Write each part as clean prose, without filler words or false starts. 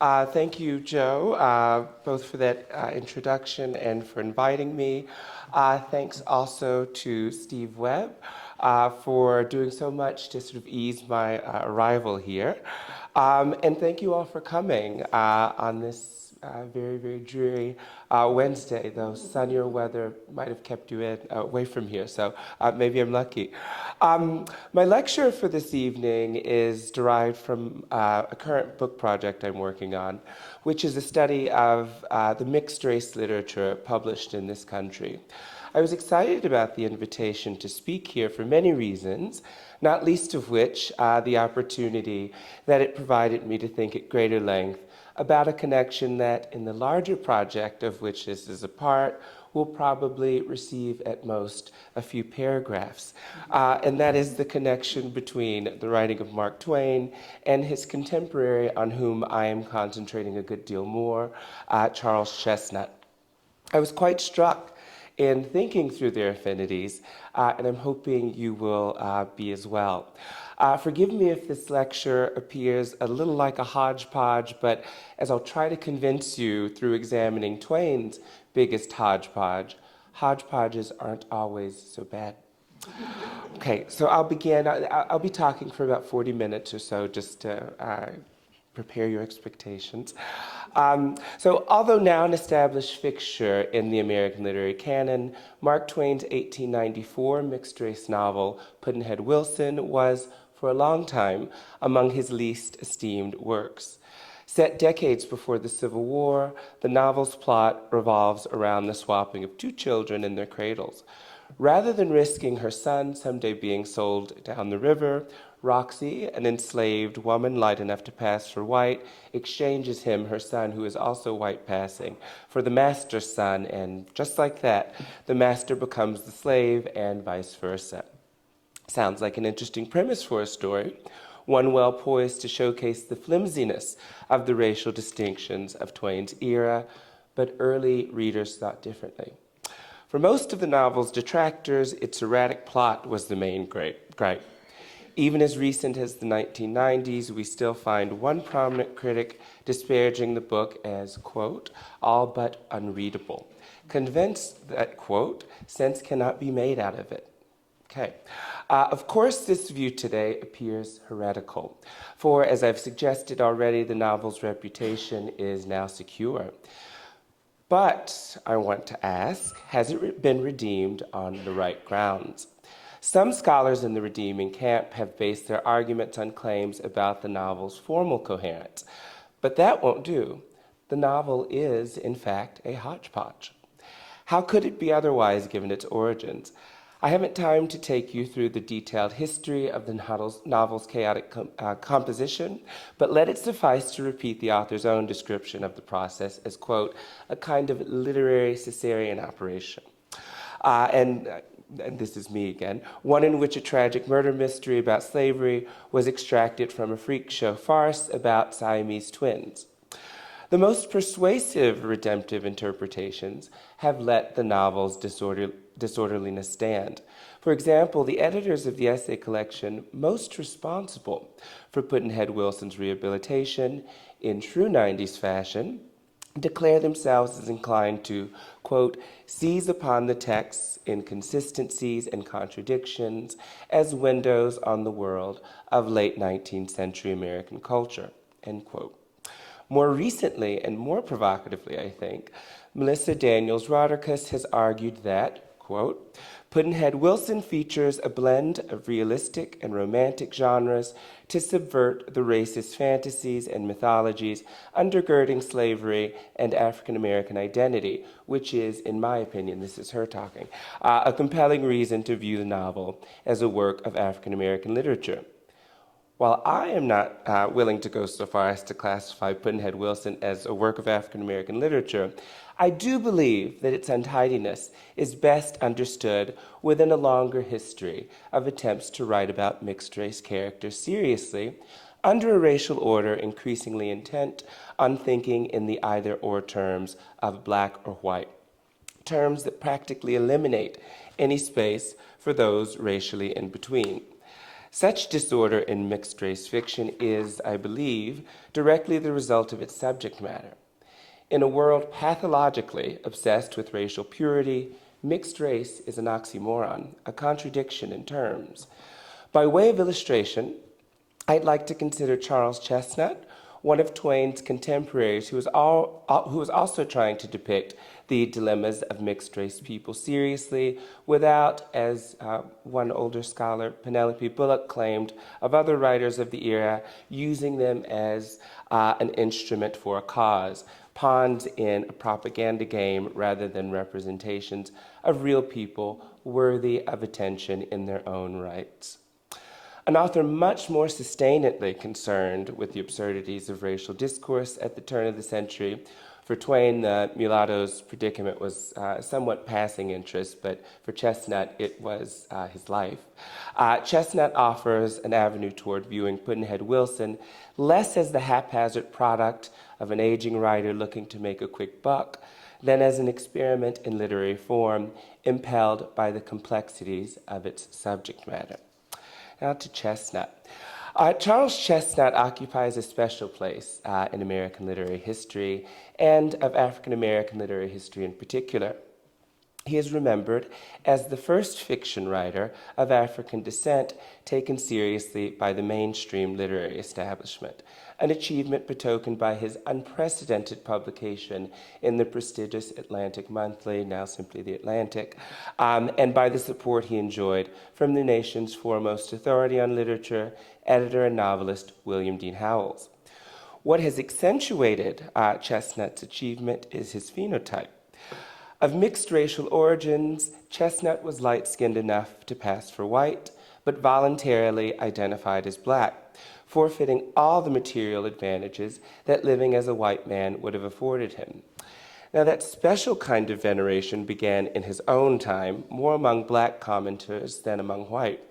Thank you, Joe, both for that introduction and for inviting me. Thanks also to Steve W.E.B. For doing so much to sort of ease my arrival here. And thank you all for coming on this very, very dreary Wednesday, though sunnier weather might have kept you away from here, so maybe I'm lucky. My lecture for this evening is derived from a current book project I'm working on, which is a study of the mixed race literature published in this country. I was excited about the invitation to speak here for many reasons, not least of which the opportunity that it provided me to think at greater length about a connection that, in the larger project of which this is a part, will probably receive at most a few paragraphs. And that is the connection between the writing of Mark Twain and his contemporary, on whom I am concentrating a good deal more, Charles Chesnutt. I was quite struck in thinking through their affinities, and I'm hoping you will be as well. Forgive me if this lecture appears a little like a hodgepodge, but as I'll try to convince you through examining Twain's biggest hodgepodge, hodgepodges aren't always so bad. Okay, so I'll begin. I'll be talking for about 40 minutes or so just to prepare your expectations. So although now an established fixture in the American literary canon, Mark Twain's 1894 mixed-race novel, Pudd'nhead Wilson, was, for a long time, among his least esteemed works. Set decades before the Civil War, the novel's plot revolves around the swapping of two children in their cradles. Rather than risking her son someday being sold down the river, Roxy, an enslaved woman light enough to pass for white, exchanges him, her son, who is also white passing, for the master's son, and just like that, the master becomes the slave and vice versa. Sounds like an interesting premise for a story, one well poised to showcase the flimsiness of the racial distinctions of Twain's era, but early readers thought differently. For most of the novel's detractors, its erratic plot was the main gripe. Even as recent as the 1990s, we still find one prominent critic disparaging the book as, quote, all but unreadable, convinced that, quote, sense cannot be made out of it. Okay. Of course, this view today appears heretical, for, as I've suggested already, the novel's reputation is now secure. But I want to ask, has it been redeemed on the right grounds? Some scholars in the redeeming camp have based their arguments on claims about the novel's formal coherence, but that won't do. The novel is, in fact, a hodgepodge. How could it be otherwise given its origins? I haven't time to take you through the detailed history of the novel's chaotic composition, but let it suffice to repeat the author's own description of the process as, quote, a kind of literary Caesarean operation. And this is me again, one in which a tragic murder mystery about slavery was extracted from a freak show farce about Siamese twins. The most persuasive redemptive interpretations have let the novel's disorderliness stand. For example, the editors of the essay collection most responsible for Pudd'nhead Wilson's rehabilitation, in true 90s fashion, declare themselves as inclined to, quote, seize upon the text's inconsistencies and contradictions as windows on the world of late 19th century American culture, end quote. More recently, and more provocatively, I think, Melissa Daniels-Roderkus has argued that, quote, Pudd'nhead Wilson features a blend of realistic and romantic genres to subvert the racist fantasies and mythologies undergirding slavery and African American identity, which is, in my opinion, this is her talking, a compelling reason to view the novel as a work of African American literature. While I am not willing to go so far as to classify Pudd'nhead Wilson as a work of African American literature, I do believe that its untidiness is best understood within a longer history of attempts to write about mixed-race characters seriously, under a racial order increasingly intent on thinking in the either-or terms of black or white, terms that practically eliminate any space for those racially in between. Such disorder in mixed-race fiction is, I believe, directly the result of its subject matter. In a world pathologically obsessed with racial purity, mixed race is an oxymoron, a contradiction in terms. By way of illustration, I'd like to consider Charles Chesnutt, one of Twain's contemporaries who was also trying to depict the dilemmas of mixed-race people seriously without, as one older scholar, Penelope Bullock, claimed of other writers of the era, using them as an instrument for a cause, pawns in a propaganda game rather than representations of real people worthy of attention in their own rights. An author much more sustainedly concerned with the absurdities of racial discourse at the turn of the century. For Twain, the mulatto's predicament was somewhat passing interest, but for Chesnutt, it was his life. Chesnutt offers an avenue toward viewing Pudd'nhead Wilson less as the haphazard product of an aging writer looking to make a quick buck than as an experiment in literary form impelled by the complexities of its subject matter. Now to Chesnutt. Charles Chesnutt occupies a special place in American literary history and of African American literary history in particular. He is remembered as the first fiction writer of African descent taken seriously by the mainstream literary establishment, an achievement betokened by his unprecedented publication in the prestigious Atlantic Monthly, now simply The Atlantic, and by the support he enjoyed from the nation's foremost authority on literature, editor and novelist William Dean Howells. What has accentuated Chesnutt's achievement is his phenotype. Of mixed racial origins, Chesnutt was light-skinned enough to pass for white, but voluntarily identified as black, forfeiting all the material advantages that living as a white man would have afforded him. Now, that special kind of veneration began in his own time, more among black commenters than among white.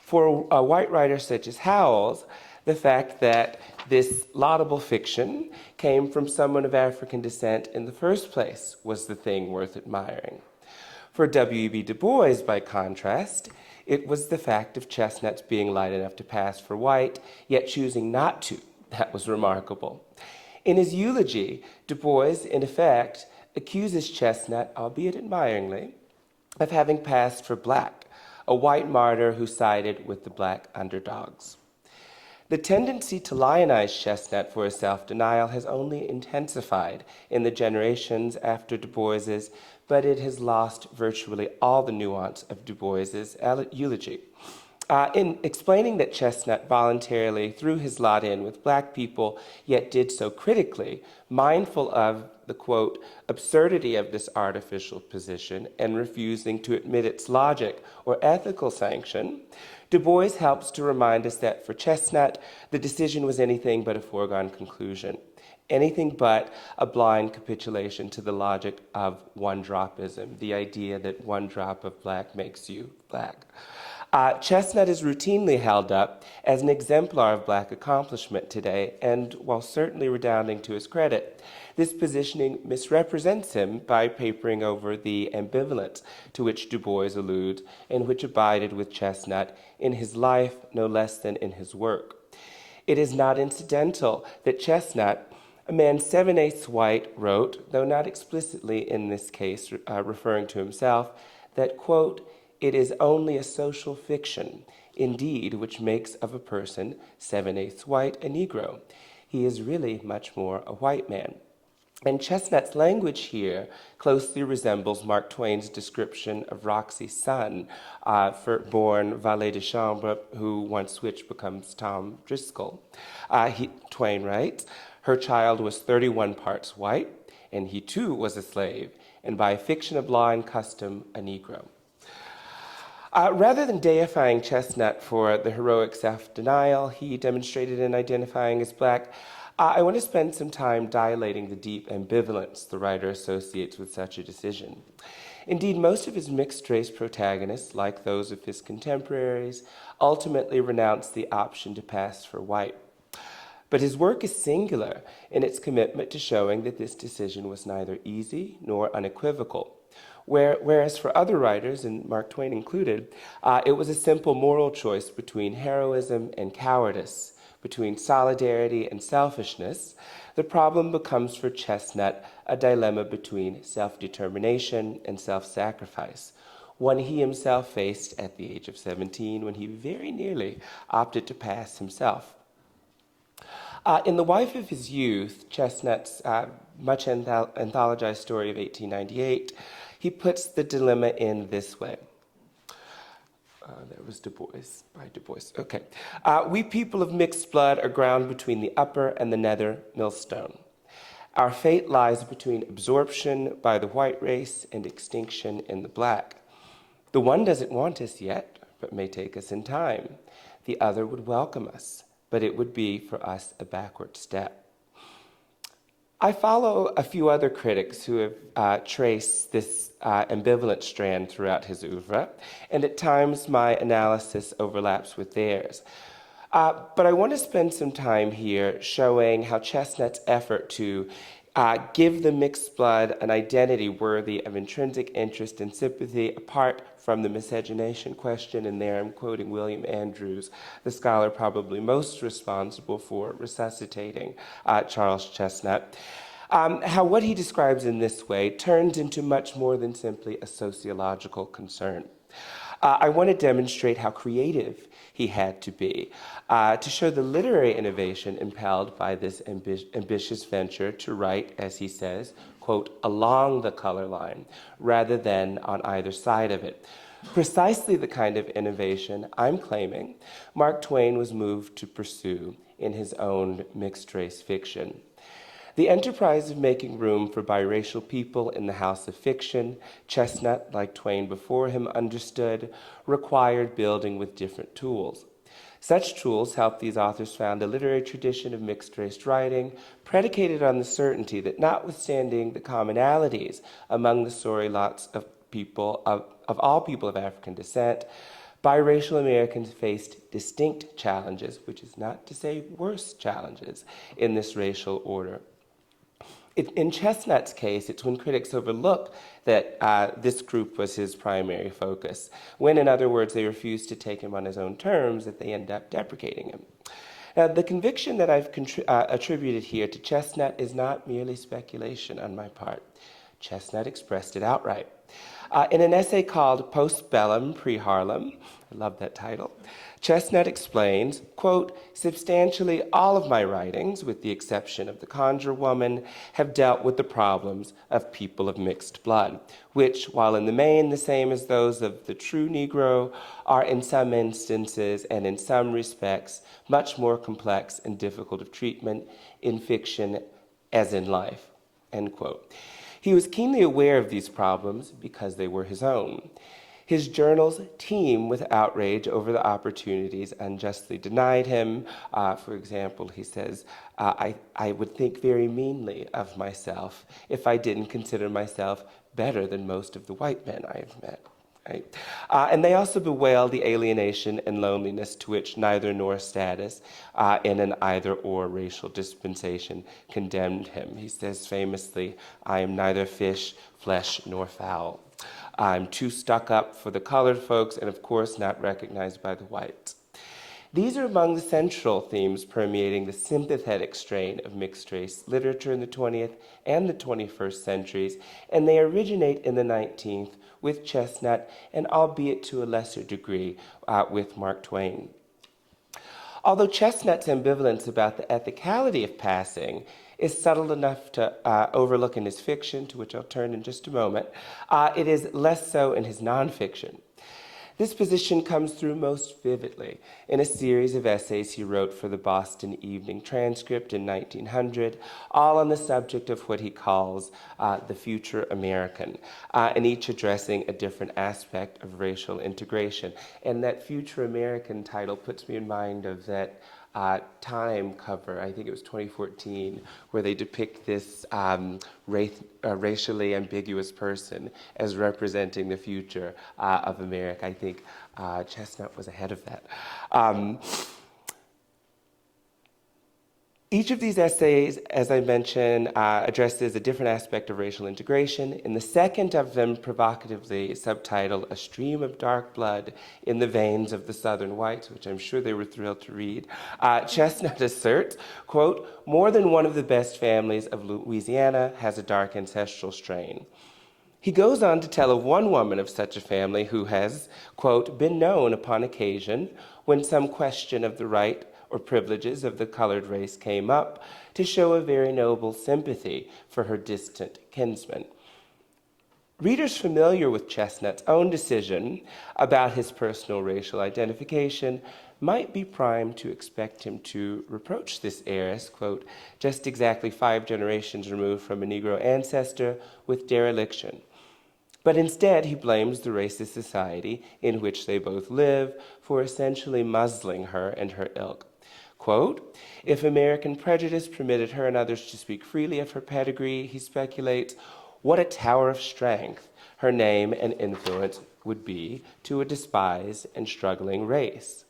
For a white writer such as Howells, the fact that this laudable fiction came from someone of African descent in the first place was the thing worth admiring. For W.E.B. Du Bois, by contrast, it was the fact of Chesnutt's being light enough to pass for white, yet choosing not to, that was remarkable. In his eulogy, Du Bois, in effect, accuses Chesnutt, albeit admiringly, of having passed for black, a white martyr who sided with the black underdogs. The tendency to lionize Chesnutt for his self-denial has only intensified in the generations after Du Bois's, but it has lost virtually all the nuance of Du Bois's eulogy. In explaining that Chesnutt voluntarily threw his lot in with black people, yet did so critically, mindful of the, quote, absurdity of this artificial position and refusing to admit its logic or ethical sanction, Du Bois helps to remind us that for Chesnutt, the decision was anything but a foregone conclusion, anything but a blind capitulation to the logic of one-dropism, the idea that one drop of black makes you black. Chesnutt is routinely held up as an exemplar of black accomplishment today, and while certainly redounding to his credit, this positioning misrepresents him by papering over the ambivalence to which Du Bois alludes and which abided with Chesnutt in his life no less than in his work. It is not incidental that Chesnutt, a man 7/8 white, wrote, though not explicitly in this case referring to himself, that, quote, it is only a social fiction, indeed, which makes of a person 7/8 white a Negro. He is really much more a white man. And Chesnutt's language here closely resembles Mark Twain's description of Roxy's son, born valet de chambre, who once switched becomes Tom Driscoll. Twain writes, her child was 31 parts white, and he too was a slave, and by fiction of law and custom, a Negro. Rather than deifying Chesnutt for the heroic self-denial he demonstrated in identifying as black, I want to spend some time dilating the deep ambivalence the writer associates with such a decision. Indeed, most of his mixed-race protagonists, like those of his contemporaries, ultimately renounce the option to pass for white. But his work is singular in its commitment to showing that this decision was neither easy nor unequivocal. Whereas for other writers, and Mark Twain included, it was a simple moral choice between heroism and cowardice, between solidarity and selfishness. The problem becomes for Chesnutt a dilemma between self-determination and self-sacrifice, one he himself faced at the age of 17 when he very nearly opted to pass himself. In The Wife of His Youth, Chesnutt's much anthologized story of 1898, he puts the dilemma in this way. That was Du Bois, by Du Bois. Okay. We people of mixed blood are ground between the upper and the nether millstone. Our fate lies between absorption by the white race and extinction in the black. The one doesn't want us yet, but may take us in time. The other would welcome us, but it would be for us a backward step. I follow a few other critics who have traced this ambivalent strand throughout his oeuvre, and at times my analysis overlaps with theirs. But I want to spend some time here showing how Chesnutt's effort to give the mixed blood an identity worthy of intrinsic interest and sympathy apart from the miscegenation question, and there I'm quoting William Andrews, the scholar probably most responsible for resuscitating Charles Chesnutt, how what he describes in this way turns into much more than simply a sociological concern. I want to demonstrate how creative he had to be to show the literary innovation impelled by this ambitious venture to write, as he says, quote, along the color line, rather than on either side of it. Precisely the kind of innovation I'm claiming Mark Twain was moved to pursue in his own mixed-race fiction. The enterprise of making room for biracial people in the house of fiction, Chesnutt, like Twain before him, understood, required building with different tools. Such tools helped these authors found a literary tradition of mixed-race writing predicated on the certainty that notwithstanding the commonalities among the sorry lots of people, of all people of African descent, biracial Americans faced distinct challenges, which is not to say worse challenges, in this racial order. In Chesnutt's case, it's when critics overlook that this group was his primary focus, when, in other words, they refuse to take him on his own terms, that they end up deprecating him. Now, the conviction that I've attributed here to Chesnutt is not merely speculation on my part. Chesnutt expressed it outright. In an essay called Postbellum Pre-Harlem, I love that title, Chesnutt explains, quote, substantially all of my writings, with the exception of The Conjure Woman, have dealt with the problems of people of mixed blood, which, while in the main the same as those of the true Negro, are in some instances and in some respects much more complex and difficult of treatment in fiction as in life, end quote. He was keenly aware of these problems because they were his own. His journals teem with outrage over the opportunities unjustly denied him. For example, he says, I would think very meanly of myself if I didn't consider myself better than most of the white men I have met. Right? And they also bewail the alienation and loneliness to which neither nor status in an either-or racial dispensation condemned him. He says famously, I am neither fish, flesh, nor fowl. I'm too stuck up for the colored folks and, of course, not recognized by the whites. These are among the central themes permeating the sympathetic strain of mixed-race literature in the 20th and the 21st centuries, and they originate in the 19th with Chesnutt and, albeit to a lesser degree, with Mark Twain. Although Chesnutt's ambivalence about the ethicality of passing is subtle enough to overlook in his fiction, to which I'll turn in just a moment, it is less so in his nonfiction. This position comes through most vividly in a series of essays he wrote for the Boston Evening Transcript in 1900, all on the subject of what he calls the future American, and each addressing a different aspect of racial integration. And that future American title puts me in mind of that Time cover, I think it was 2014, where they depict this racially ambiguous person as representing the future of America. I think Chesnutt was ahead of that. Each of these essays, as I mentioned, addresses a different aspect of racial integration. In the second of them, provocatively subtitled A Stream of Dark Blood in the Veins of the Southern Whites, which I'm sure they were thrilled to read, Chesnutt asserts, quote, more than one of the best families of Louisiana has a dark ancestral strain. He goes on to tell of one woman of such a family who has, quote, been known upon occasion when some question of the right or privileges of the colored race came up to show a very noble sympathy for her distant kinsman. Readers familiar with Chesnutt's own decision about his personal racial identification might be primed to expect him to reproach this heiress, quote, just exactly 5 generations removed from a Negro ancestor, with dereliction. But instead, he blames the racist society in which they both live for essentially muzzling her and her ilk. Quote, if American prejudice permitted her and others to speak freely of her pedigree, he speculates, what a tower of strength her name and influence would be to a despised and struggling race.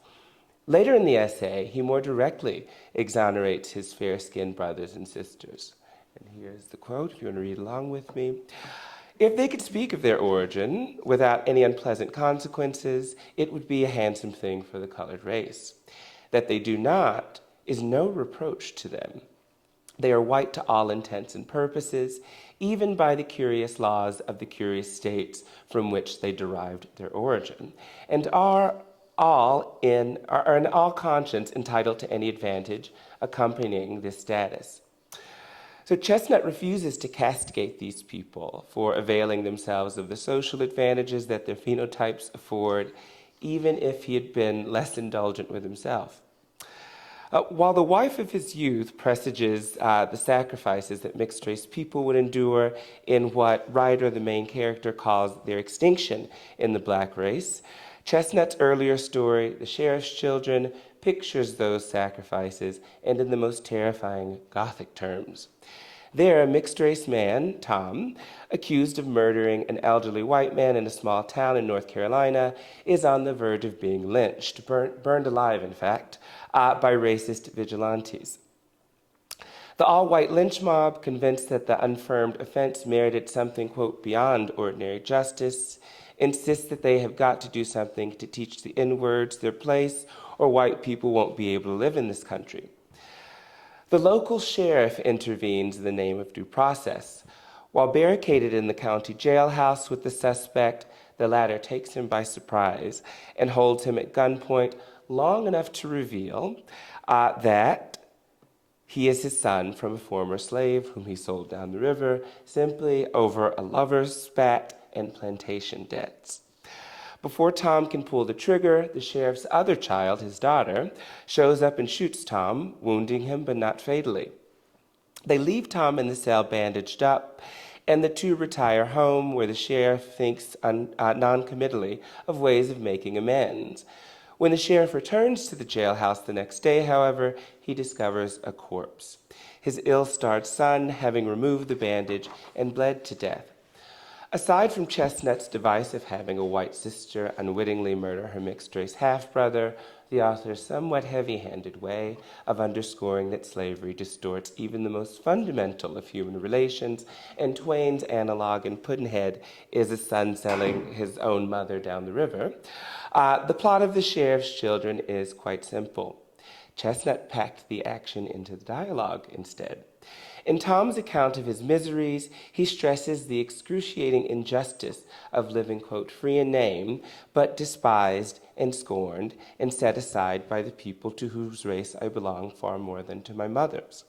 Later in the essay, he more directly exonerates his fair-skinned brothers and sisters. And here's the quote, if you want to read along with me. If they could speak of their origin without any unpleasant consequences, it would be a handsome thing for the colored race. That they do not is no reproach to them. They are white to all intents and purposes, even by the curious laws of the curious states from which they derived their origin, and are in all conscience entitled to any advantage accompanying this status. So Chesnutt refuses to castigate these people for availing themselves of the social advantages that their phenotypes afford, even if he had been less indulgent with himself. While the wife of his youth presages the sacrifices that mixed-race people would endure in what Ryder, the main character, calls their extinction in the black race, Chesnutt's earlier story, The Sheriff's Children, pictures those sacrifices, and in the most terrifying Gothic terms. There, a mixed-race man, Tom, accused of murdering an elderly white man in a small town in North Carolina, is on the verge of being lynched, burned alive, in fact, by racist vigilantes. The all-white lynch mob, convinced that the unfirmed offense merited something, quote, beyond ordinary justice, insists that they have got to do something to teach the N-words their place, or white people won't be able to live in this country. The local sheriff intervenes in the name of due process. While barricaded in the county jailhouse with the suspect, the latter takes him by surprise and holds him at gunpoint long enough to reveal that he is his son from a former slave whom he sold down the river, simply over a lover's spat and plantation debts. Before Tom can pull the trigger, the sheriff's other child, his daughter, shows up and shoots Tom, wounding him but not fatally. They leave Tom in the cell bandaged up, and the two retire home where the sheriff thinks non-committally of ways of making amends. When the sheriff returns to the jailhouse the next day, however, he discovers a corpse. His ill-starred son having removed the bandage and bled to death. Aside from Chesnutt's device of having a white sister unwittingly murder her mixed-race half-brother, the author's somewhat heavy-handed way of underscoring that slavery distorts even the most fundamental of human relations, and Twain's analog in Pudd'nhead is a son selling his own mother down the river, the plot of The Sheriff's Children is quite simple. Chesnutt packed the action into the dialogue instead. In Tom's account of his miseries, he stresses the excruciating injustice of living, quote, free in name, but despised and scorned and set aside by the people to whose race I belong far more than to my mother's.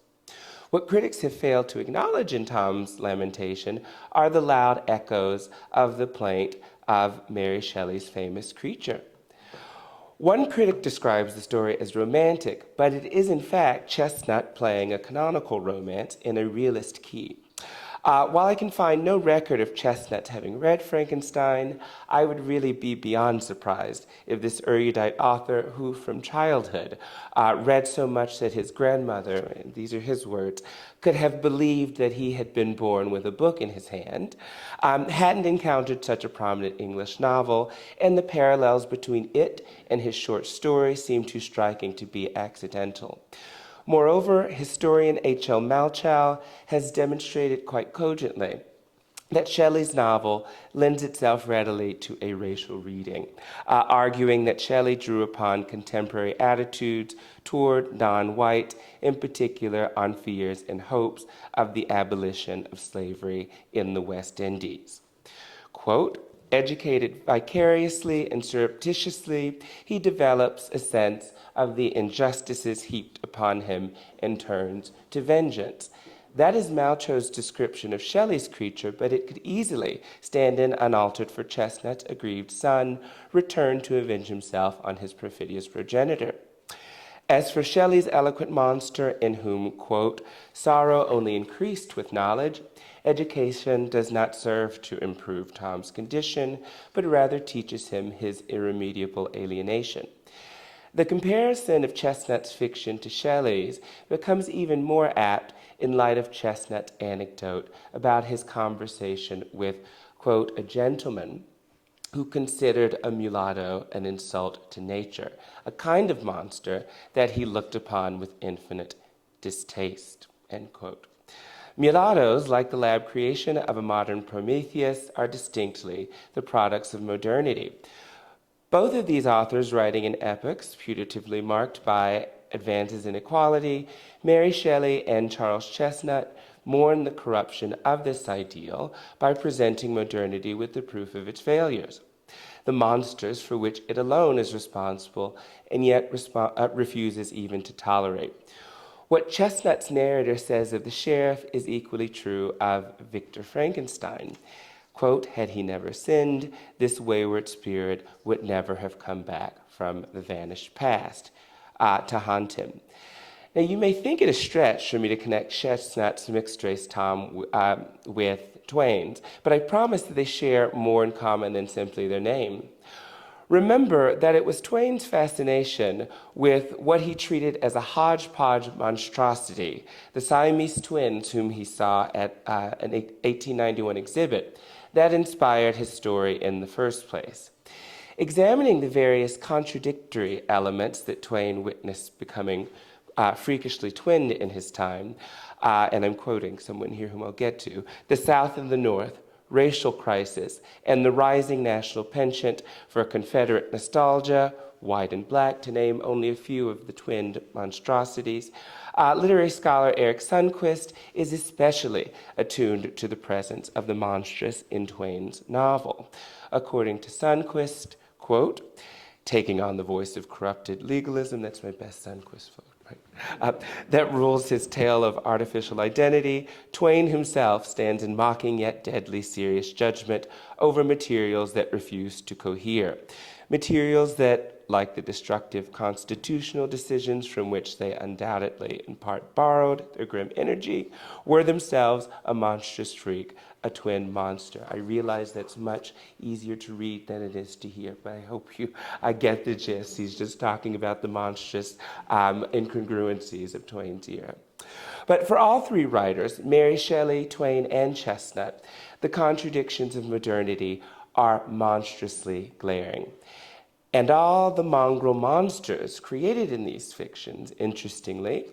What critics have failed to acknowledge in Tom's lamentation are the loud echoes of the plaint of Mary Shelley's famous Creature. One critic describes the story as romantic, but it is in fact Chesnutt playing a canonical romance in a realist key. While I can find no record of Chesnutt having read Frankenstein, I would really be beyond surprised if this erudite author, who from childhood read so much that his grandmother, and these are his words, could have believed that he had been born with a book in his hand, hadn't encountered such a prominent English novel, and the parallels between it and his short story seem too striking to be accidental. Moreover, historian H.L. Malchow has demonstrated quite cogently that Shelley's novel lends itself readily to a racial reading, arguing that Shelley drew upon contemporary attitudes toward non-white, in particular on fears and hopes of the abolition of slavery in the West Indies. Quote, educated vicariously and surreptitiously, he develops a sense of the injustices heaped upon him and turns to vengeance. That is Malchow's description of Shelley's creature, but it could easily stand in unaltered for Chesnutt's aggrieved son, returned to avenge himself on his perfidious progenitor. As for Shelley's eloquent monster, in whom, quote, sorrow only increased with knowledge, education does not serve to improve Tom's condition, but rather teaches him his irremediable alienation. The comparison of Chesnutt's fiction to Shelley's becomes even more apt in light of Chesnutt's anecdote about his conversation with, quote, a gentleman who considered a mulatto an insult to nature, a kind of monster that he looked upon with infinite distaste, end quote. Mulattoes, like the lab creation of a modern Prometheus, are distinctly the products of modernity. Both of these authors, writing in epochs putatively marked by advances in equality, Mary Shelley and Charles Chesnutt mourn the corruption of this ideal by presenting modernity with the proof of its failures, the monsters for which it alone is responsible and yet refuses even to tolerate. What Chesnutt's narrator says of the sheriff is equally true of Victor Frankenstein. Quote, had he never sinned, this wayward spirit would never have come back from the vanished past to haunt him. Now, you may think it a stretch for me to connect Chesnutt's mixed-race Tom with Twain's, but I promise that they share more in common than simply their name. Remember that it was Twain's fascination with what he treated as a hodgepodge monstrosity, the Siamese twins whom he saw at an 1891 exhibit, that inspired his story in the first place. Examining the various contradictory elements that Twain witnessed becoming freakishly twinned in his time, and I'm quoting someone here whom I'll get to, the South and the North, racial crisis, and the rising national penchant for Confederate nostalgia, white and black, to name only a few of the twinned monstrosities, literary scholar Eric Sundquist is especially attuned to the presence of the monstrous in Twain's novel. According to Sundquist, quote, taking on the voice of corrupted legalism, that's my best Sundquist quote, right? That rules his tale of artificial identity, Twain himself stands in mocking yet deadly serious judgment over materials that refuse to cohere. Materials that, like the destructive constitutional decisions from which they undoubtedly in part borrowed their grim energy, were themselves a monstrous freak, a twin monster. I realize that's much easier to read than it is to hear, but I hope I get the gist. He's just talking about the monstrous incongruencies of Twain's era. But for all three writers, Mary Shelley, Twain, and Chesnutt, the contradictions of modernity are monstrously glaring. And all the mongrel monsters created in these fictions, interestingly,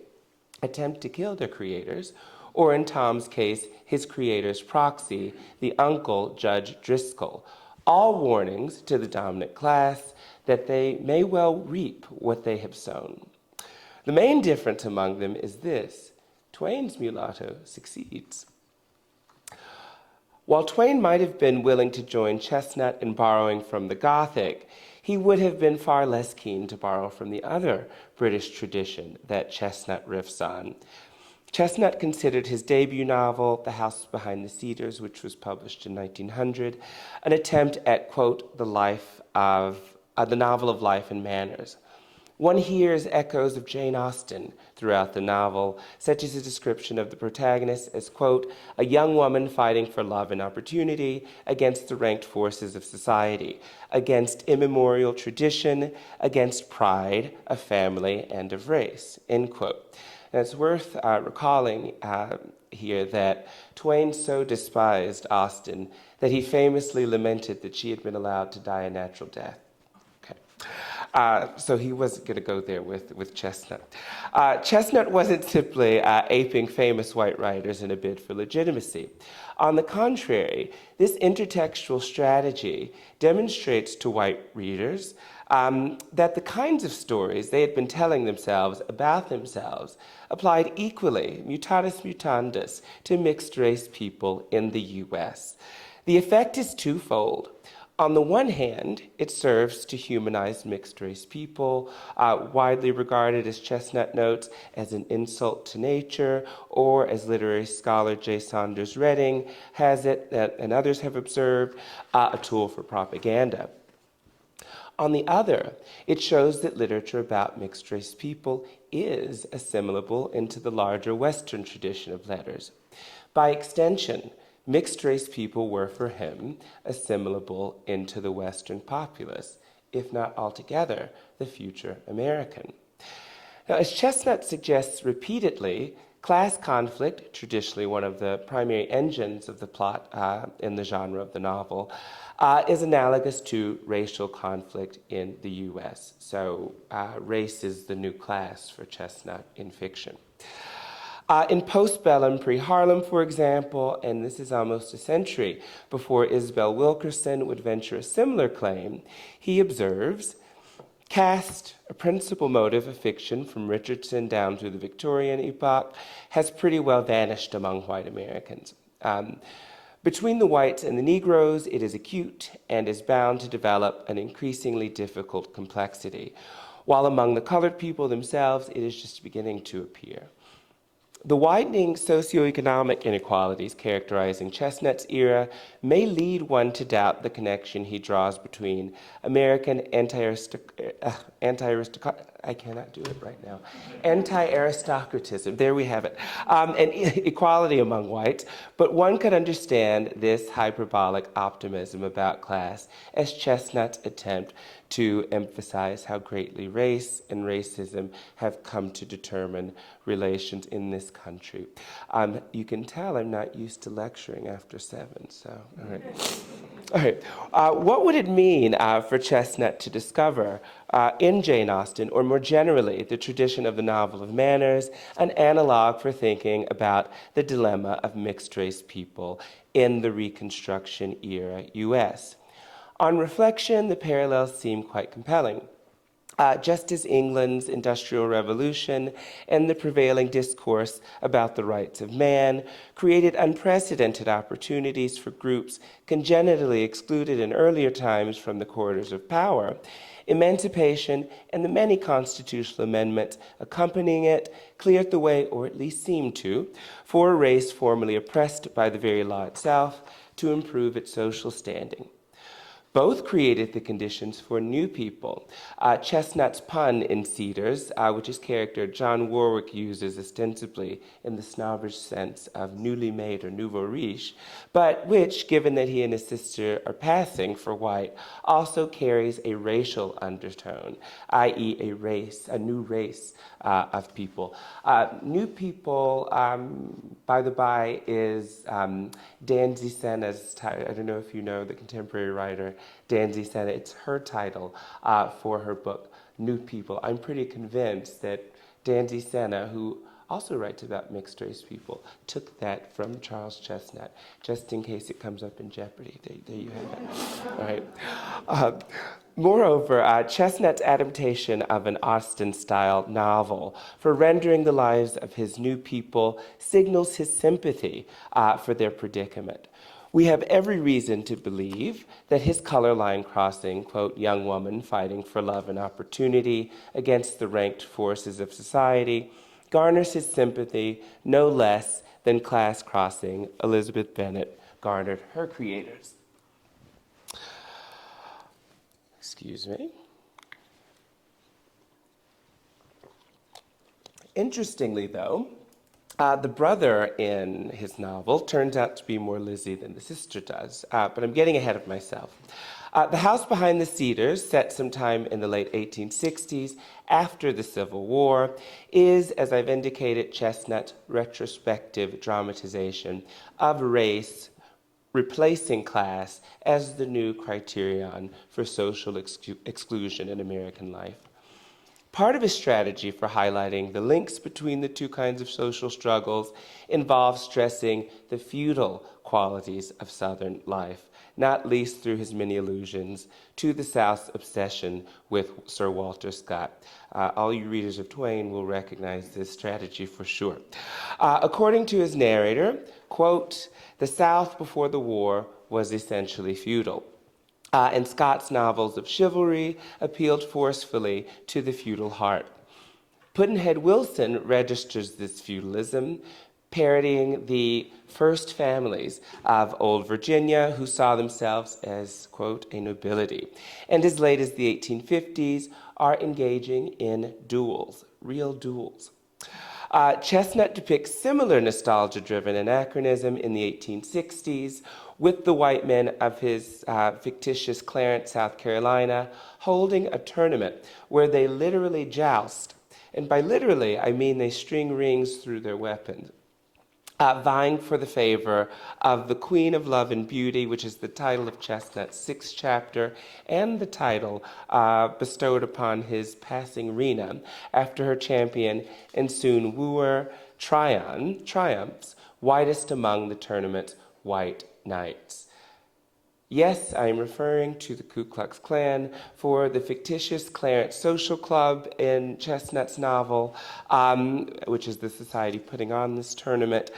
attempt to kill their creators, or in Tom's case, his creator's proxy, the uncle, Judge Driscoll, all warnings to the dominant class that they may well reap what they have sown. The main difference among them is this: Twain's mulatto succeeds. While Twain might have been willing to join Chesnutt in borrowing from the Gothic, he would have been far less keen to borrow from the other British tradition that Chesnutt riffs on. Chesnutt considered his debut novel, The House Behind the Cedars, which was published in 1900, an attempt at, quote, the novel of life and manners. One hears echoes of Jane Austen throughout the novel, such as a description of the protagonist as, quote, a young woman fighting for love and opportunity against the ranked forces of society, against immemorial tradition, against pride of family and of race, end quote. And it's worth recalling here that Twain so despised Austen that he famously lamented that she had been allowed to die a natural death. Okay. So he wasn't going to go there with Chesnutt. Chesnutt wasn't simply aping famous white writers in a bid for legitimacy. On the contrary, this intertextual strategy demonstrates to white readers that the kinds of stories they had been telling themselves about themselves applied equally, mutatis mutandis, to mixed-race people in the U.S. The effect is twofold. On the one hand, it serves to humanize mixed-race people, widely regarded, as Chesnutt notes, as an insult to nature, or as literary scholar J. Saunders Redding has it, and others have observed, a tool for propaganda. On the other, it shows that literature about mixed-race people is assimilable into the larger Western tradition of letters. By extension, mixed-race people were, for him, assimilable into the Western populace, if not altogether the future American. Now, as Chesnutt suggests repeatedly, class conflict, traditionally one of the primary engines of the plot in the genre of the novel, is analogous to racial conflict in the U.S. So race is the new class for Chesnutt in fiction. In postbellum pre-Harlem, for example, and this is almost a century before Isabel Wilkerson would venture a similar claim, he observes, caste, a principal motive of fiction from Richardson down through the Victorian epoch, has pretty well vanished among white Americans. Between the whites and the Negroes, it is acute and is bound to develop an increasingly difficult complexity, while among the colored people themselves, it is just beginning to appear. The widening socioeconomic inequalities characterizing Chesnutt's era may lead one to doubt the connection he draws between American anti-aristocratism, there we have it, and equality among whites, but one could understand this hyperbolic optimism about class as Chesnutt's attempt to emphasize how greatly race and racism have come to determine relations in this country. You can tell I'm not used to lecturing after 7, so, all right. All right. What would it mean for Chesnutt to discover in Jane Austen, or more generally, the tradition of the novel of manners, an analog for thinking about the dilemma of mixed-race people in the Reconstruction era U.S.? On reflection, the parallels seem quite compelling. Just as England's Industrial Revolution and the prevailing discourse about the rights of man created unprecedented opportunities for groups congenitally excluded in earlier times from the corridors of power, emancipation and the many constitutional amendments accompanying it cleared the way, or at least seemed to, for a race formerly oppressed by the very law itself to improve its social standing. Both created the conditions for new people. Chesnutt's pun in Cedars, which his character John Warwick uses ostensibly in the snobbish sense of newly made or nouveau riche, but which, given that he and his sister are passing for white, also carries a racial undertone, i.e. a race, a new race of people. New people, by the by, is Danzy Senna's title. I don't know if you know the contemporary writer Danzy Senna. It's her title for her book, New People. I'm pretty convinced that Danzy Senna, who also writes about mixed-race people, took that from Charles Chesnutt, just in case it comes up in Jeopardy. There you have it. All right. Moreover, Chesnutt's adaptation of an Austen-style novel for rendering the lives of his new people signals his sympathy for their predicament. We have every reason to believe that his color line crossing, quote, young woman fighting for love and opportunity against the ranked forces of society, garners his sympathy no less than class crossing Elizabeth Bennet garnered her creators. Excuse me. Interestingly, though, the brother in his novel turns out to be more Lizzie than the sister does, but I'm getting ahead of myself. The House Behind the Cedars, set sometime in the late 1860s after the Civil War, is, as I've indicated, Chesnutt's retrospective dramatization of race replacing class as the new criterion for social exclusion in American life. Part of his strategy for highlighting the links between the two kinds of social struggles involves stressing the feudal qualities of Southern life, not least through his many allusions to the South's obsession with Sir Walter Scott. All you readers of Twain will recognize this strategy for sure. According to his narrator, quote, "The South before the war was essentially feudal." And Scott's novels of chivalry appealed forcefully to the feudal heart. Pudd'nhead Wilson registers this feudalism, parodying the first families of old Virginia who saw themselves as, quote, a nobility, and as late as the 1850s are engaging in duels, real duels. Chesnutt depicts similar nostalgia-driven anachronism in the 1860s with the white men of his fictitious Clarence, South Carolina, holding a tournament where they literally joust. And by literally, I mean they string rings through their weapons, vying for the favor of the Queen of Love and Beauty, which is the title of Chesnutt's 6th chapter, and the title bestowed upon his passing Rena after her champion and soon wooer triumphs, whitest among the tournament's white knights. Yes, I am referring to the Ku Klux Klan, for the fictitious Clarence Social Club in Chesnutt's novel, which is the society putting on this tournament,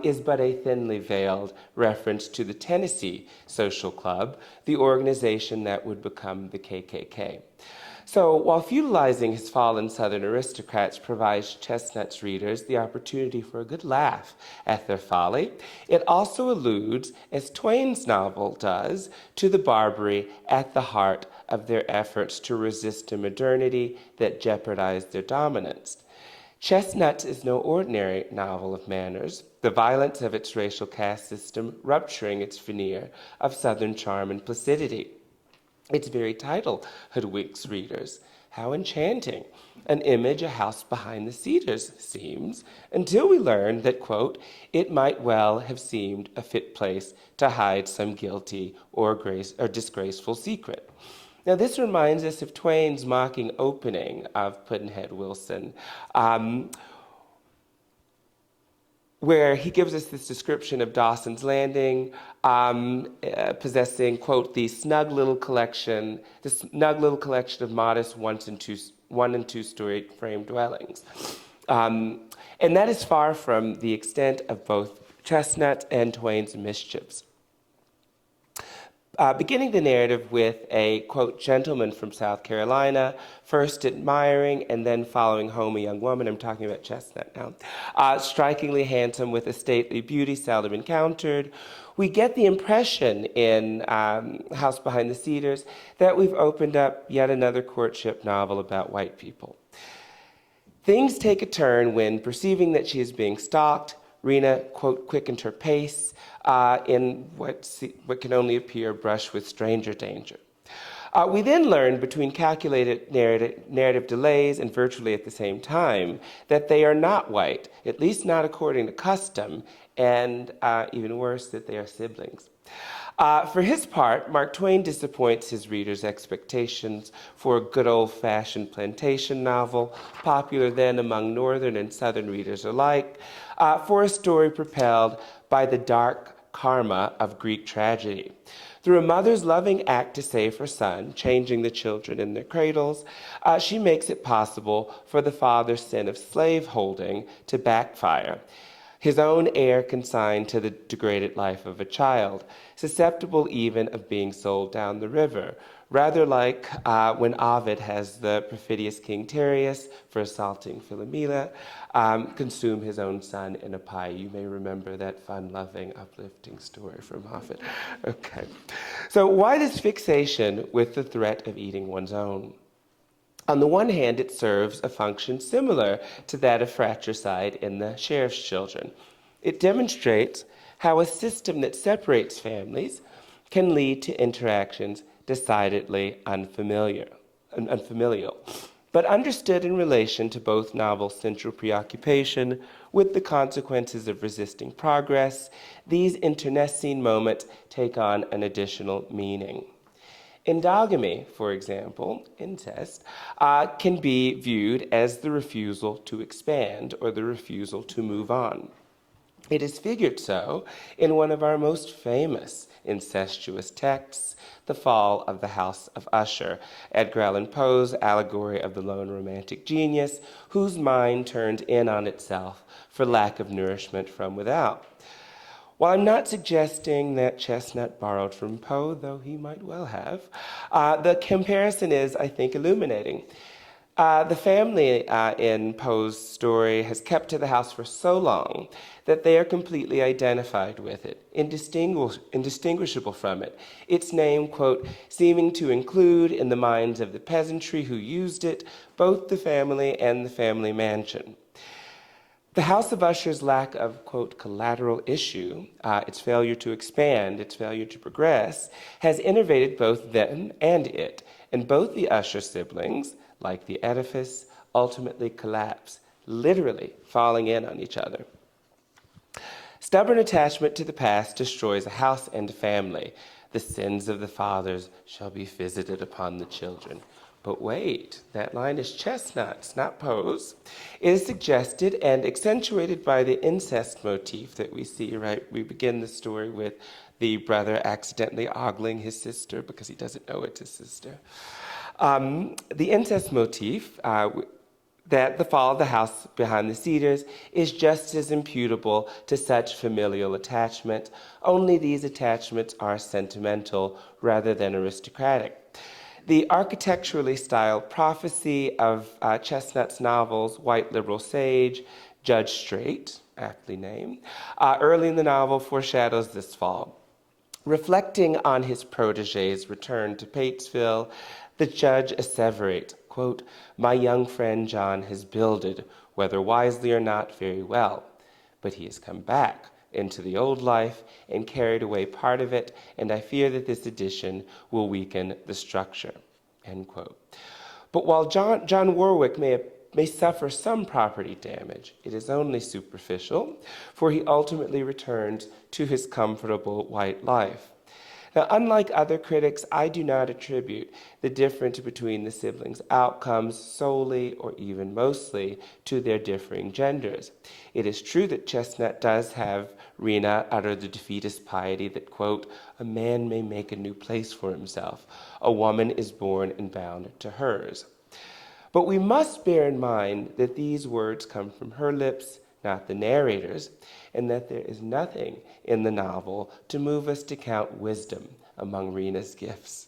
is but a thinly veiled reference to the Tennessee Social Club, the organization that would become the KKK. So while feudalizing his fallen Southern aristocrats provides Chesnutt's readers the opportunity for a good laugh at their folly, it also alludes, as Twain's novel does, to the barbary at the heart of their efforts to resist a modernity that jeopardized their dominance. Chesnutt is no ordinary novel of manners, the violence of its racial caste system rupturing its veneer of Southern charm and placidity. Its very title hoodwinks readers. How enchanting an image a house behind the cedars seems, until we learn that, quote, it might well have seemed a fit place to hide some guilty or disgraceful secret. Now, this reminds us of Twain's mocking opening of Pudd'nhead Wilson, where he gives us this description of Dawson's Landing, possessing, quote, the snug little collection of modest one and two story frame dwellings. And that is far from the extent of both Chesnutt and Twain's mischiefs. Beginning the narrative with a, quote, gentleman from South Carolina, first admiring and then following home a young woman, I'm talking about Chesnutt now, strikingly handsome with a stately beauty seldom encountered, we get the impression in House Behind the Cedars that we've opened up yet another courtship novel about white people. Things take a turn when, perceiving that she is being stalked, Rena, quote, quickened her pace in what can only appear a brush with stranger danger. We then learn, between calculated narrative delays and virtually at the same time, that they are not white, at least not according to custom, and even worse, that they are siblings. For his part, Mark Twain disappoints his readers' expectations for a good old-fashioned plantation novel, popular then among Northern and Southern readers alike, for a story propelled by the dark karma of Greek tragedy. Through a mother's loving act to save her son, changing the children in their cradles, she makes it possible for the father's sin of slaveholding to backfire. His own heir consigned to the degraded life of a child, susceptible even of being sold down the river, rather like when Ovid has the perfidious King Tereus, for assaulting Philomela, consume his own son in a pie. You may remember that fun-loving, uplifting story from Ovid. Okay. So why this fixation with the threat of eating one's own? On the one hand, it serves a function similar to that of fratricide in the Sheriff's Children. It demonstrates how a system that separates families can lead to interactions decidedly unfamilial. but understood in relation to both novels' central preoccupation with the consequences of resisting progress, these internecine moments take on an additional meaning. Endogamy, for example, incest, can be viewed as the refusal to expand or the refusal to move on. It is figured so in one of our most famous incestuous texts, The Fall of the House of Usher, Edgar Allan Poe's allegory of the lone romantic genius whose mind turned in on itself for lack of nourishment from without. While I'm not suggesting that Chesnutt borrowed from Poe, though he might well have, the comparison is, I think, illuminating. The family in Poe's story has kept to the house for so long that they are completely identified with it, indistinguishable from it. Its name, quote, seeming to include in the minds of the peasantry who used it both the family and the family mansion. The House of Usher's lack of, quote, collateral issue, its failure to expand, its failure to progress, has innervated both them and it, and both the Usher siblings, like the edifice, ultimately collapse, literally falling in on each other. Stubborn attachment to the past destroys a house and family. The sins of the fathers shall be visited upon the children. But wait, that line is Chesnutt's, not Poe's. It is suggested and accentuated by the incest motif that we see, right? We begin the story with the brother accidentally ogling his sister because he doesn't know it's his sister. The incest motif, that the fall of the house behind the cedars is just as imputable to such familial attachment, only these attachments are sentimental rather than aristocratic. The architecturally styled prophecy of Chesnutt's novels, White Liberal Sage, Judge Straight, aptly named, early in the novel foreshadows this fall. Reflecting on his protege's return to Patesville, the judge asseverates, quote, my young friend John has builded, whether wisely or not, very well, but he has come back into the old life and carried away part of it, and I fear that this addition will weaken the structure, end quote. But while John Warwick may suffer some property damage, it is only superficial, for he ultimately returns to his comfortable white life. Now, unlike other critics, I do not attribute the difference between the siblings' outcomes solely or even mostly to their differing genders. It is true that Chesnutt does have Rena utter the defeatist piety that, quote, a man may make a new place for himself. A woman is born and bound to hers. But we must bear in mind that these words come from her lips, not the narrator's, and that there is nothing in the novel to move us to count wisdom among Rena's gifts.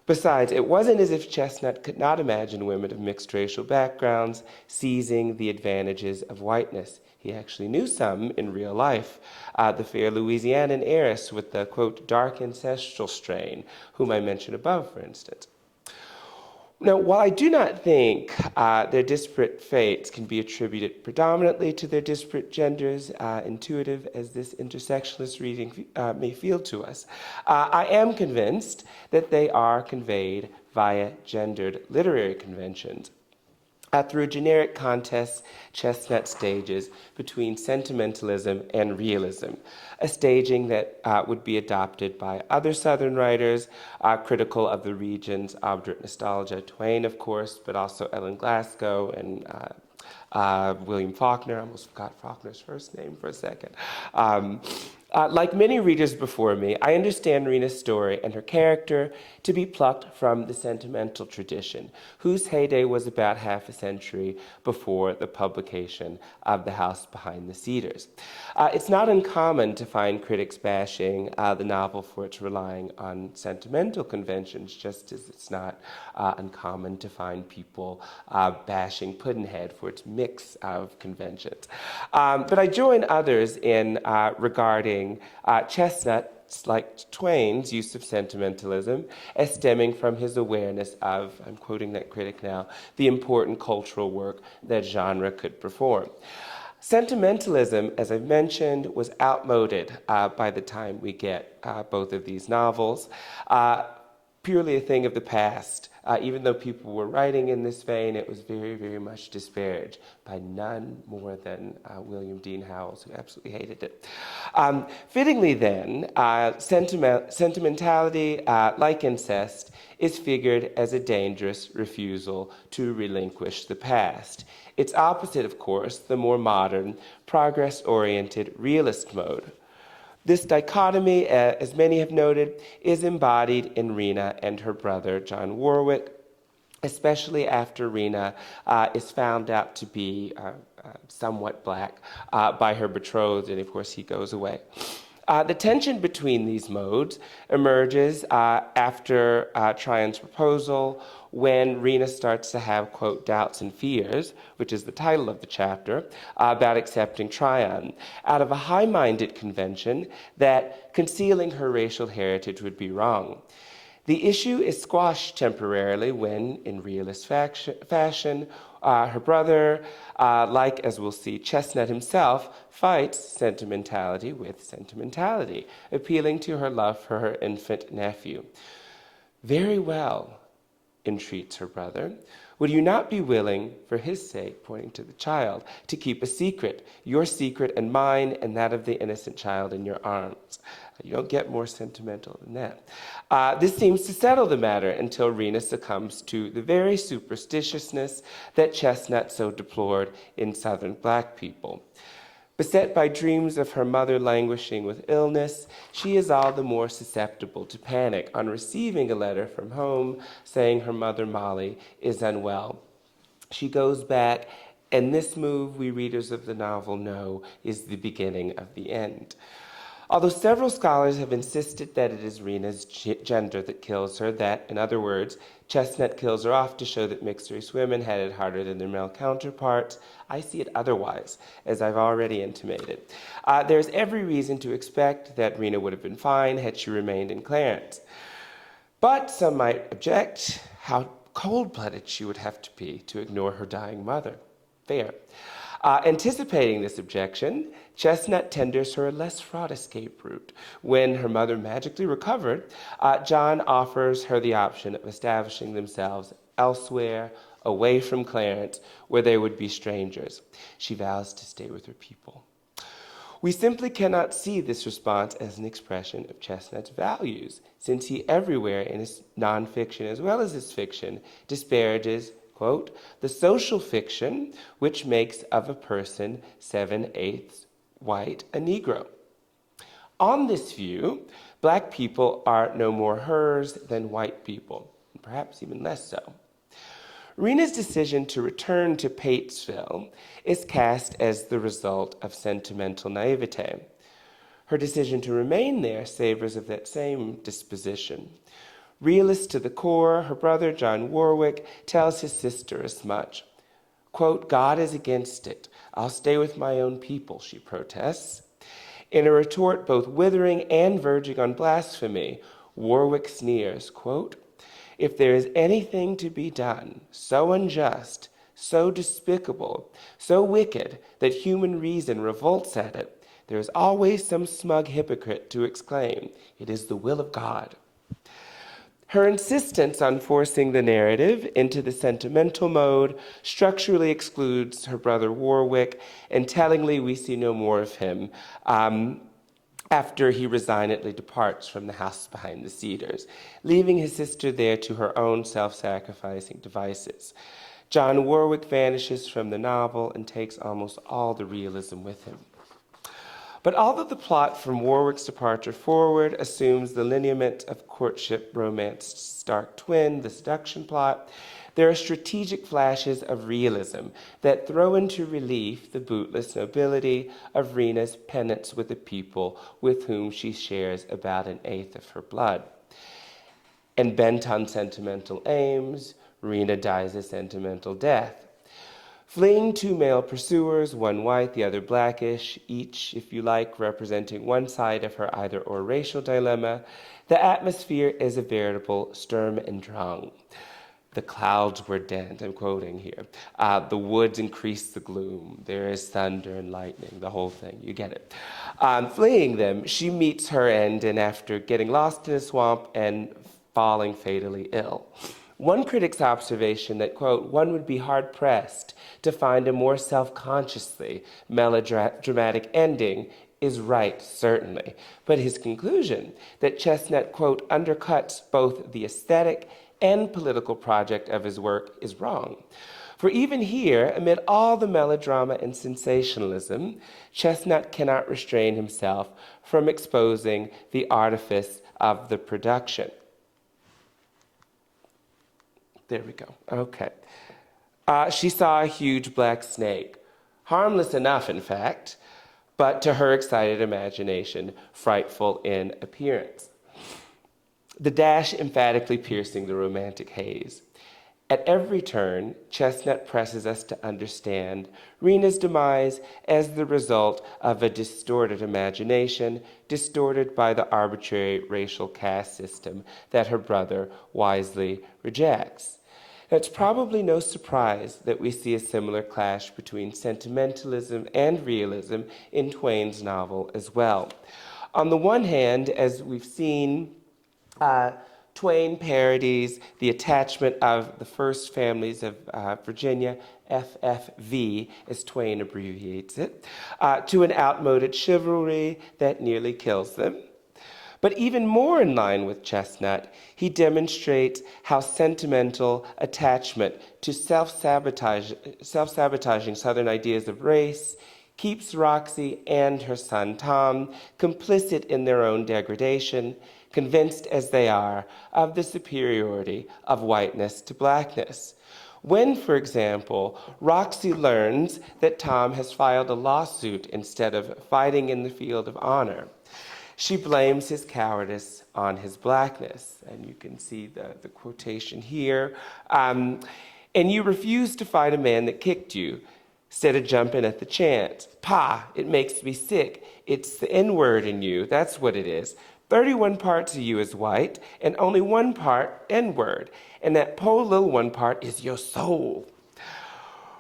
Besides, it wasn't as if Chesnutt could not imagine women of mixed racial backgrounds seizing the advantages of whiteness. He actually knew some in real life. The fair Louisianan heiress with the, quote, dark ancestral strain, whom I mentioned above, for instance. Now, while I do not think their disparate fates can be attributed predominantly to their disparate genders, intuitive as this intersectionalist reading may feel to us, I am convinced that they are conveyed via gendered literary conventions. Through generic contests, Chesnutt stages between sentimentalism and realism, a staging that would be adopted by other Southern writers, critical of the region's obdurate nostalgia, Twain, of course, but also Ellen Glasgow and William Faulkner. I almost forgot Faulkner's first name for a second. Like many readers before me, I understand Rena's story and her character to be plucked from the sentimental tradition, whose heyday was about half a century before the publication of The House Behind the Cedars. It's not uncommon to find critics bashing the novel for its relying on sentimental conventions, just as it's not uncommon to find people bashing Pudd'nhead for its mix of conventions. But I join others in regarding Chesnutt, like Twain's use of sentimentalism, as stemming from his awareness of, I'm quoting that critic now, the important cultural work that genre could perform. Sentimentalism, as I've mentioned, was outmoded by the time we get both of these novels. purely a thing of the past. Even though people were writing in this vein, it was very, very much disparaged by none more than William Dean Howells, who absolutely hated it. Fittingly then, sentimentality, like incest, is figured as a dangerous refusal to relinquish the past. Its opposite, of course, the more modern, progress-oriented realist mode. This dichotomy, as many have noted, is embodied in Rena and her brother, John Warwick, especially after Rena is found out to be somewhat black by her betrothed, and of course he goes away. The tension between these modes emerges after Tryon's proposal, when Rena starts to have, quote, doubts and fears, which is the title of the chapter, about accepting Tryon, out of a high-minded convention that concealing her racial heritage would be wrong. The issue is squashed temporarily when, in realist fashion, her brother, like, as we'll see, Chesnutt himself, fights sentimentality with sentimentality, appealing to her love for her infant nephew. Very well, entreats her brother. Would you not be willing, for his sake, pointing to the child, to keep a secret, your secret and mine and that of the innocent child in your arms? You don't get more sentimental than that. This seems to settle the matter until Rena succumbs to the very superstitiousness that Chesnutt so deplored in Southern black people. Beset by dreams of her mother languishing with illness, she is all the more susceptible to panic on receiving a letter from home saying her mother, Molly, is unwell. She goes back, and this move, we readers of the novel know, is the beginning of the end. Although several scholars have insisted that it is Rena's gender that kills her, that, in other words, Chesnutt kills her off to show that mixed-race women had it harder than their male counterparts, I see it otherwise, as I've already intimated. There's every reason to expect that Rena would have been fine had she remained in Clarence. But some might object how cold-blooded she would have to be to ignore her dying mother. Fair. Anticipating this objection, Chesnutt tenders her a less fraught escape route. When her mother magically recovered, John offers her the option of establishing themselves elsewhere, away from Clarence, where they would be strangers. She vows to stay with her people. We simply cannot see this response as an expression of Chesnutt's values, since he everywhere in his nonfiction as well as his fiction disparages, quote, the social fiction which makes of a person 7/8 white a Negro. On this view, black people are no more hers than white people, and perhaps even less so. Rena's decision to return to Patesville is cast as the result of sentimental naivete. Her decision to remain there savors of that same disposition. Realist to the core, her brother, John Warwick, tells his sister as much. Quote, God is against it. I'll stay with my own people, she protests. In a retort both withering and verging on blasphemy, Warwick sneers, quote, if there is anything to be done so unjust, so despicable, so wicked that human reason revolts at it, there is always some smug hypocrite to exclaim, it is the will of God. Her insistence on forcing the narrative into the sentimental mode structurally excludes her brother Warwick, and tellingly we see no more of him after he resignedly departs from the house behind the cedars, leaving his sister there to her own self-sacrificing devices. John Warwick vanishes from the novel and takes almost all the realism with him. But although the plot from Warwick's departure forward assumes the lineament of courtship romance stark twin, the seduction plot, there are strategic flashes of realism that throw into relief the bootless nobility of Rena's penance with the people with whom she shares about 1/8 of her blood. And bent on sentimental aims, Rena dies a sentimental death. Fleeing two male pursuers, one white, the other blackish, each, if you like, representing one side of her either-or racial dilemma, the atmosphere is a veritable Sturm und Drang. The clouds were dent, I'm quoting here. The woods increase the gloom. There is thunder and lightning, the whole thing, you get it. Fleeing them, she meets her end, and after getting lost in a swamp and falling fatally ill. One critic's observation that, quote, one would be hard-pressed to find a more self-consciously melodramatic ending is right, certainly. But his conclusion that Chesnutt, quote, undercuts both the aesthetic and political project of his work is wrong. For even here, amid all the melodrama and sensationalism, Chesnutt cannot restrain himself from exposing the artifice of the production. There we go. Okay. She saw a huge black snake, harmless enough, in fact, but to her excited imagination, frightful in appearance. The dash emphatically piercing the romantic haze. At every turn, Chesnutt presses us to understand Rena's demise as the result of a distorted imagination, distorted by the arbitrary racial caste system that her brother wisely rejects. Now, it's probably no surprise that we see a similar clash between sentimentalism and realism in Twain's novel as well. On the one hand, as we've seen, Twain parodies the attachment of the first families of Virginia, FFV, as Twain abbreviates it, to an outmoded chivalry that nearly kills them. But even more in line with Chesnutt, he demonstrates how sentimental attachment to self-sabotaging Southern ideas of race keeps Roxy and her son Tom complicit in their own degradation, convinced as they are of the superiority of whiteness to blackness. When, for example, Roxy learns that Tom has filed a lawsuit instead of fighting in the field of honor, she blames his cowardice on his blackness. And you can see the quotation here. And you refuse to fight a man that kicked you, instead of jumping at the chance. Pa, it makes me sick. It's the N-word in you, that's what it is. 31 parts of you is white, and only 1 part N-word. And that poor little 1 part is your soul.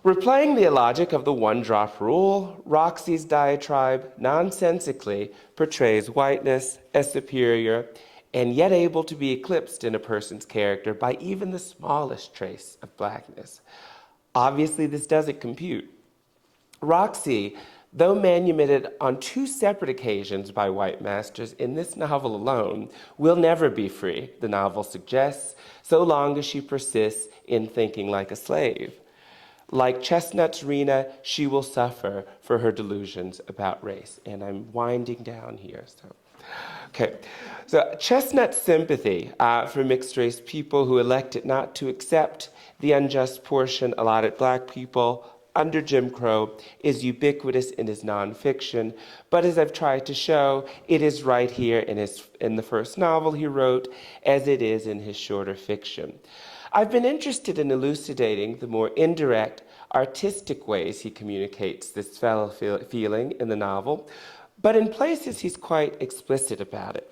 Replaying the illogic of the one-drop rule, Roxy's diatribe nonsensically portrays whiteness as superior and yet able to be eclipsed in a person's character by even the smallest trace of blackness. Obviously, this doesn't compute. Roxy, though manumitted on 2 separate occasions by white masters in this novel alone, will never be free, the novel suggests, so long as she persists in thinking like a slave. Like Chesnutt's Rena, she will suffer for her delusions about race. And I'm winding down here. So Chesnutt's sympathy for mixed-race people who elected not to accept the unjust portion allotted black people under Jim Crow is ubiquitous in his nonfiction, but as I've tried to show, it is right here in the first novel he wrote, as it is in his shorter fiction. I've been interested in elucidating the more indirect, artistic ways he communicates this fellow feeling in the novel, but in places he's quite explicit about it.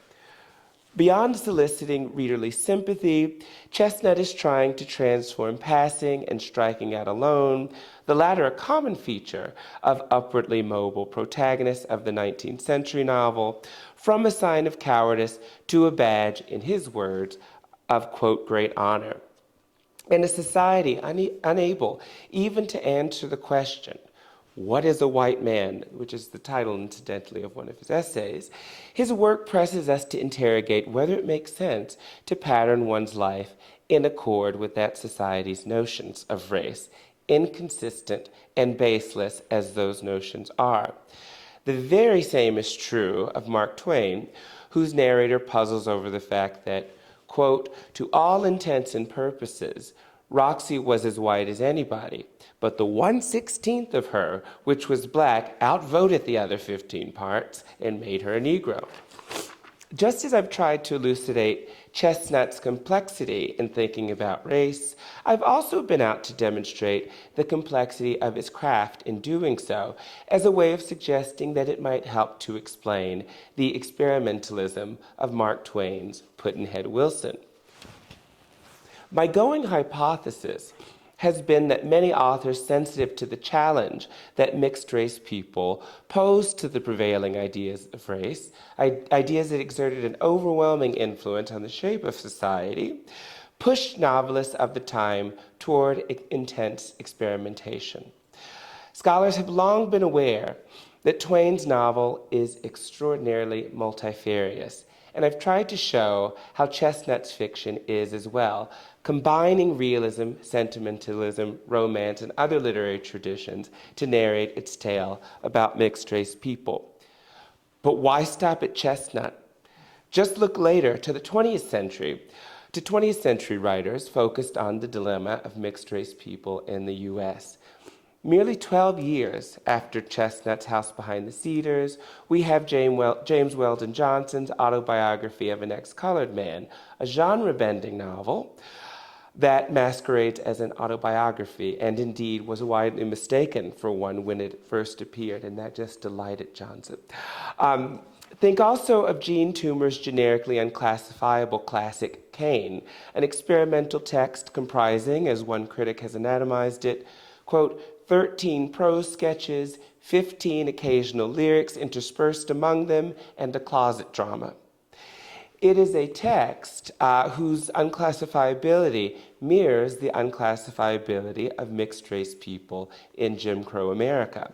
Beyond soliciting readerly sympathy, Chesnutt is trying to transform passing and striking out alone, the latter a common feature of upwardly mobile protagonists of the 19th century novel, from a sign of cowardice to a badge, in his words, of, quote, great honor. In a society unable even to answer the question, what is a white man, which is the title, incidentally, of one of his essays, his work presses us to interrogate whether it makes sense to pattern one's life in accord with that society's notions of race, inconsistent and baseless as those notions are. The very same is true of Mark Twain, whose narrator puzzles over the fact that, quote, to all intents and purposes, Roxy was as white as anybody, but the 1/16th of her, which was black, outvoted the other 15 parts and made her a Negro. Just as I've tried to elucidate Chesnutt's complexity in thinking about race, I've also been out to demonstrate the complexity of his craft in doing so, as a way of suggesting that it might help to explain the experimentalism of Mark Twain's PUDD'NHEAD WILSON. My going hypothesis has been that many authors sensitive to the challenge that mixed-race people pose to the prevailing ideas of race, ideas that exerted an overwhelming influence on the shape of society, pushed novelists of the time toward intense experimentation. Scholars have long been aware that Twain's novel is extraordinarily multifarious, and I've tried to show how Chesnutt's fiction is as well, combining realism, sentimentalism, romance, and other literary traditions to narrate its tale about mixed-race people. But why stop at Chesnutt? Just look later to the 20th century, to 20th century writers focused on the dilemma of mixed-race people in the U.S. Merely 12 years after Chesnutt's House Behind the Cedars, we have James Weldon Johnson's Autobiography of an Ex-Colored Man, a genre-bending novel that masquerades as an autobiography and indeed was widely mistaken for one when it first appeared, and that just delighted Johnson. Think also of Jean Toomer's generically unclassifiable classic Cain, an experimental text comprising, as one critic has anatomized it, quote, 13 prose sketches, 15 occasional lyrics interspersed among them, and a closet drama. It is a text whose unclassifiability mirrors the unclassifiability of mixed-race people in Jim Crow America.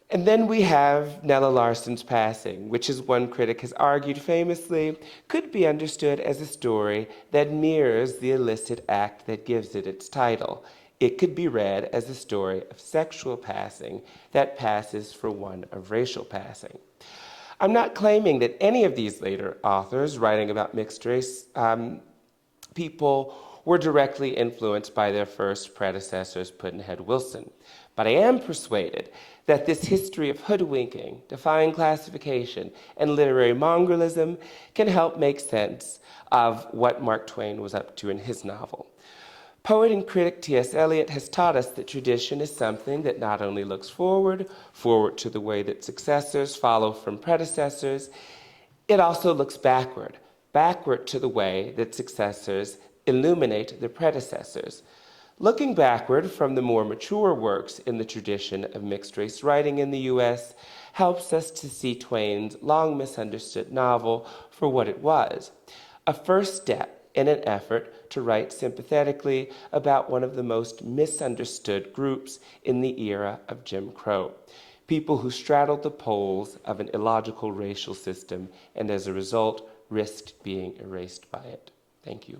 And then we have Nella Larsen's Passing, which, as one critic has argued famously, could be understood as a story that mirrors the illicit act that gives it its title. It could be read as a story of sexual passing that passes for one of racial passing. I'm not claiming that any of these later authors writing about mixed-race people were directly influenced by their first predecessors, PUDD'NHEAD WILSON. But I am persuaded that this history of hoodwinking, defying classification, and literary mongrellism can help make sense of what Mark Twain was up to in his novel. Poet and critic T.S. Eliot has taught us that tradition is something that not only looks forward to the way that successors follow from predecessors, it also looks backward to the way that successors illuminate their predecessors. Looking backward from the more mature works in the tradition of mixed-race writing in the U.S. helps us to see Twain's long misunderstood novel for what it was, a first step in an effort to write sympathetically about one of the most misunderstood groups in the era of Jim Crow, people who straddled the poles of an illogical racial system and as a result risked being erased by it. Thank you.